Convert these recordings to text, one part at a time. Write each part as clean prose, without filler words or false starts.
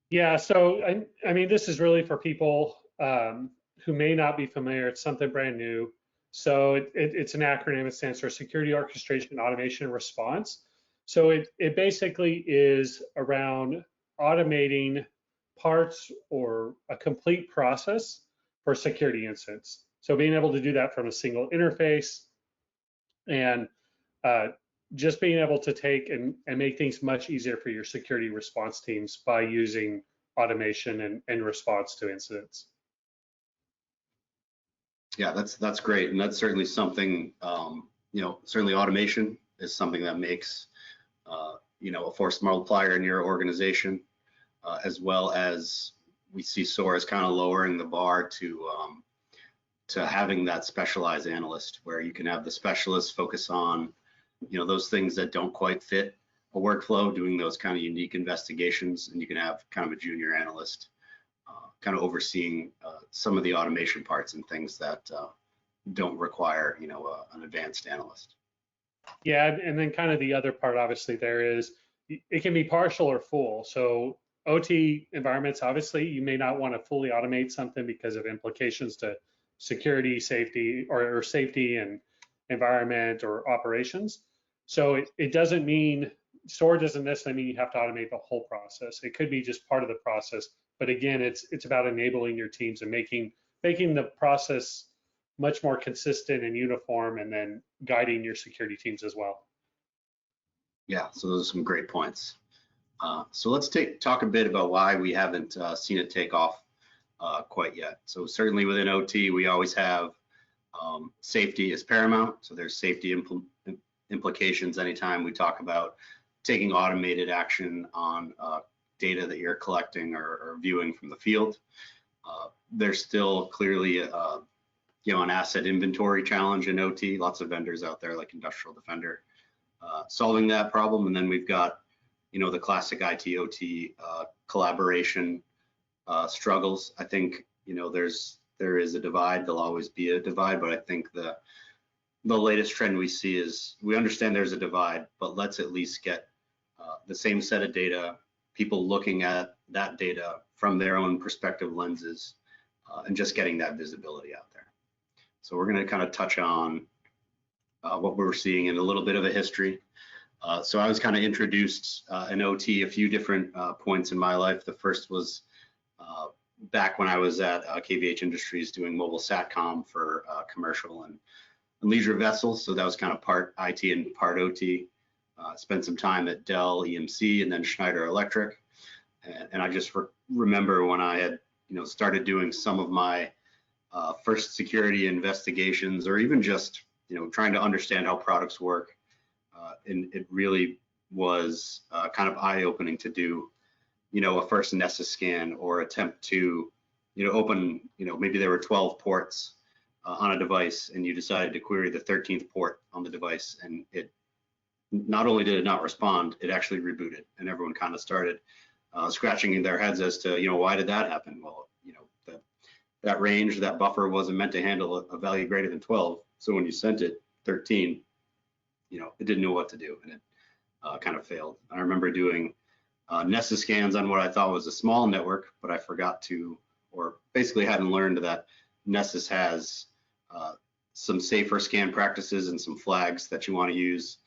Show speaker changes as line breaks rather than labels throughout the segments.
Yeah, so I mean, this is really for people who may not be familiar. It's something brand new. So it's an acronym. It stands for Security Orchestration Automation and Response. So it basically is around automating parts or a complete process for security incidents. So being able to do that from a single interface and uh, just being able to take and make things much easier for your security response teams by using automation and response to incidents.
Yeah, that's great, and that's certainly something. Certainly automation is something that makes a force multiplier in your organization, as well as we see SOAR as kind of lowering the bar to having that specialized analyst, where you can have the specialist focus on those things that don't quite fit a workflow, doing those kind of unique investigations, and you can have kind of a junior analyst kind of overseeing some of the automation parts and things that don't require an advanced analyst.
Yeah, and then kind of the other part, obviously, there is it can be partial or full. So OT environments, obviously, you may not want to fully automate something because of implications to security, safety, or safety and environment or operations. So it doesn't mean SOAR doesn't necessarily mean you have to automate the whole process. It could be just part of the process. But again, it's about enabling your teams and making the process much more consistent and uniform, and then guiding your security teams as well.
Yeah, so those are some great points. So let's talk a bit about why we haven't seen it take off quite yet. So certainly within OT, we always have safety is paramount. So there's safety implications anytime we talk about taking automated action on data that you're collecting or viewing from the field. There's still clearly an asset inventory challenge in OT. Lots of vendors out there like Industrial Defender solving that problem. And then we've got the classic IT OT collaboration struggles. I think there is a divide. There'll always be a divide, but I think the latest trend we see is we understand there's a divide, but let's at least get the same set of data, people looking at that data from their own perspective lenses, and just getting that visibility out there. So we're going to kind of touch on what we're seeing in a little bit of a history. So I was kind of introduced in OT a few different points in my life. The first was back when I was at KVH Industries doing mobile SATCOM for commercial and leisure vessels. So that was kind of part IT and part OT. Spent some time at Dell EMC and then Schneider Electric. And I just remember when I had started doing some of my first security investigations, or even just trying to understand how products work, and it really was kind of eye-opening to do a first Nessus scan or attempt to open maybe there were 12 ports on a device, and you decided to query the 13th port on the device, and it not only did it not respond, it actually rebooted, and everyone kind of started scratching their heads as to why did that happen. Well, that range, that buffer wasn't meant to handle a value greater than 12. So when you sent it 13, it didn't know what to do, and it kind of failed. I remember doing Nessus scans on what I thought was a small network, but I forgot to, or basically hadn't learned that Nessus has some safer scan practices and some flags that you want to use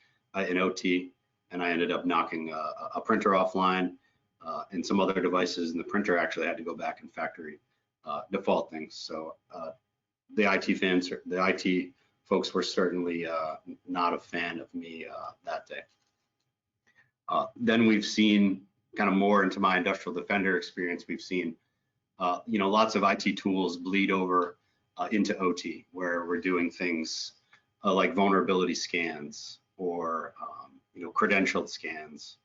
in OT. And I ended up knocking a printer offline and some other devices, and the printer actually had to go back and factory default things. So the IT folks were certainly not a fan of me that day. Then we've seen kind of more into my Industrial Defender experience. We've seen lots of IT tools bleed over into OT, where we're doing things like vulnerability scans, or credentialed scans,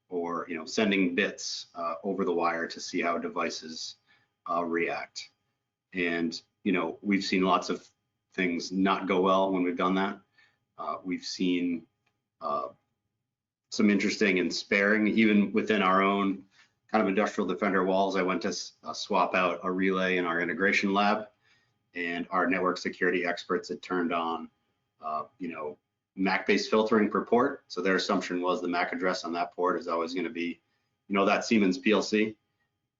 or sending bits over the wire to see how devices react. And we've seen lots of things not go well when we've done that. We've seen some interesting and sparing, even within our own kind of Industrial Defender walls. I went to swap out a relay in our integration lab, and our network security experts had turned on MAC-based filtering per port. So their assumption was the MAC address on that port is always going to be that Siemens PLC.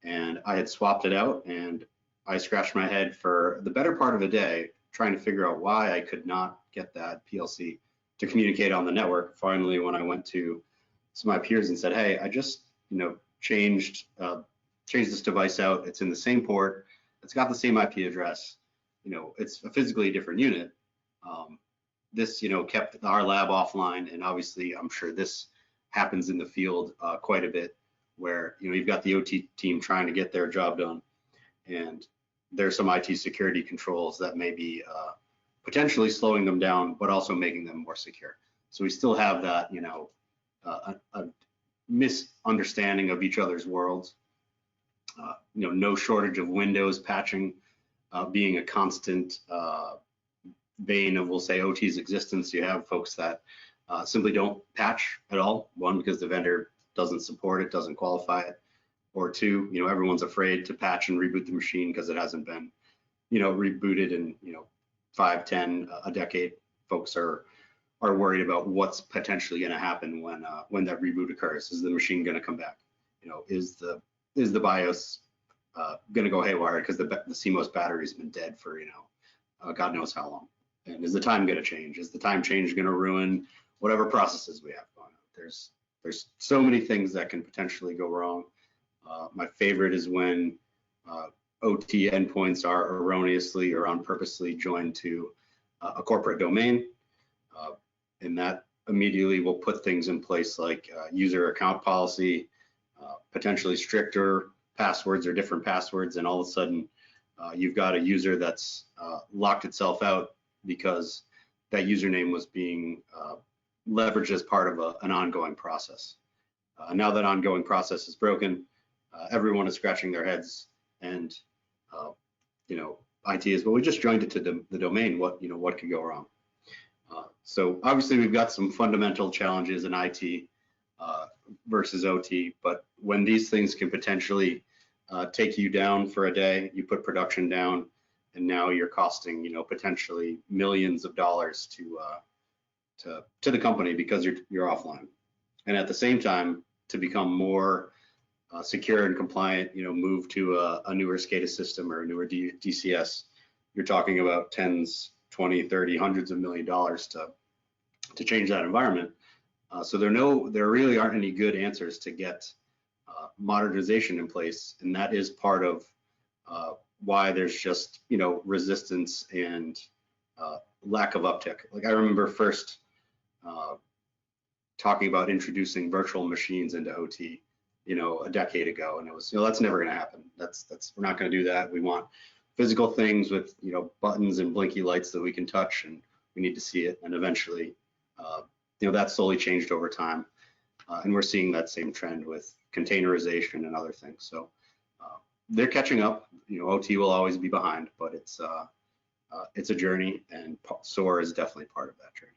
and I had swapped it out, and I scratched my head for the better part of a day trying to figure out why I could not get that PLC to communicate on the network. Finally, when I went to some of my peers and said, hey, I just, changed this device out. It's in the same port. It's got the same IP address. It's a physically different unit. This, kept our lab offline, and obviously, I'm sure this happens in the field quite a bit, where you've got the OT team trying to get their job done, and there's some IT security controls that may be potentially slowing them down, but also making them more secure. So we still have that, a misunderstanding of each other's worlds. No shortage of Windows patching being a constant bane of, we'll say, OT's existence. You have folks that simply don't patch at all. One, because the vendor doesn't support it, doesn't qualify it. Or two, everyone's afraid to patch and reboot the machine because it hasn't been, rebooted in, 5, 10, a decade. Folks are worried about what's potentially going to happen when that reboot occurs. Is the machine going to come back? Is the BIOS going to go haywire because the CMOS battery's been dead for God knows how long? And is the time going to change? Is the time change going to ruin whatever processes we have going on? There's so many things that can potentially go wrong. My favorite is when OT endpoints are erroneously or unpurposely joined to a corporate domain, and that immediately will put things in place like user account policy, potentially stricter passwords or different passwords, and all of a sudden you've got a user that's locked itself out because that username was being leveraged as part of an ongoing process. Now that ongoing process is broken, everyone is scratching their heads, and IT is, well, we just joined it to the domain. What could go wrong? So obviously we've got some fundamental challenges in IT versus OT, but when these things can potentially take you down for a day, you put production down, and now you're costing potentially millions of dollars to the company because you're offline. And at the same time, to become more secure and compliant, move to a newer SCADA system or a newer DCS, you're talking about tens, 20, 30, hundreds of $1 million to change that environment. So there really aren't any good answers to get modernization in place, and that is part of why there's just resistance and lack of uptick. Like I remember first talking about introducing virtual machines into OT, a decade ago, and it was, that's never going to happen. We're not going to do that. We want physical things with buttons and blinky lights that we can touch, and we need to see it. And eventually, that slowly changed over time, and we're seeing that same trend with containerization and other things. So they're catching up. OT will always be behind, but it's a journey, and SOAR is definitely part of that journey.